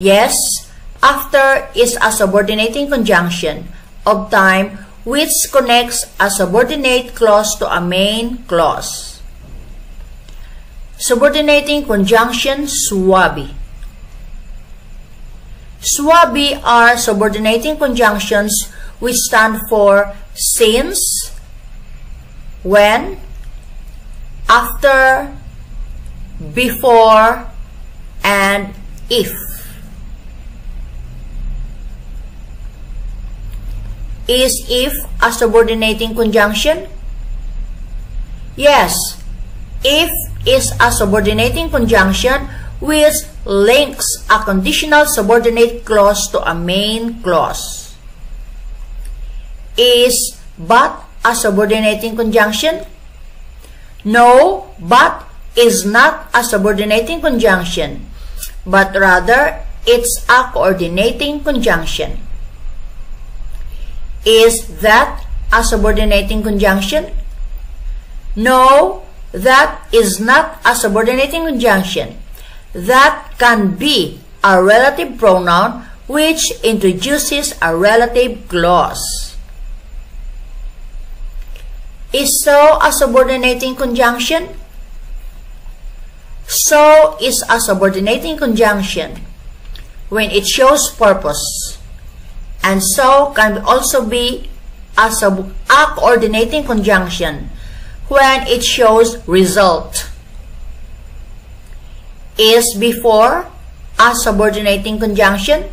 Yes, after is a subordinating conjunction of time which connects a subordinate clause to a main clause. Subordinating conjunction SWABI. SWABI are subordinating conjunctions which stand for since, when, after, before, and if. Is if a subordinating conjunction? Yes, if is a subordinating conjunction which links a conditional subordinate clause to a main clause. Is but a subordinating conjunction? No, but is not a subordinating conjunction, but rather it's a coordinating conjunction. Is that a subordinating conjunction? No, that is not a subordinating conjunction. That can be a relative pronoun which introduces a relative clause. Is so a subordinating conjunction? So is a subordinating conjunction when it shows purpose, and so can also be a coordinating conjunction when it shows result. Is before a subordinating conjunction?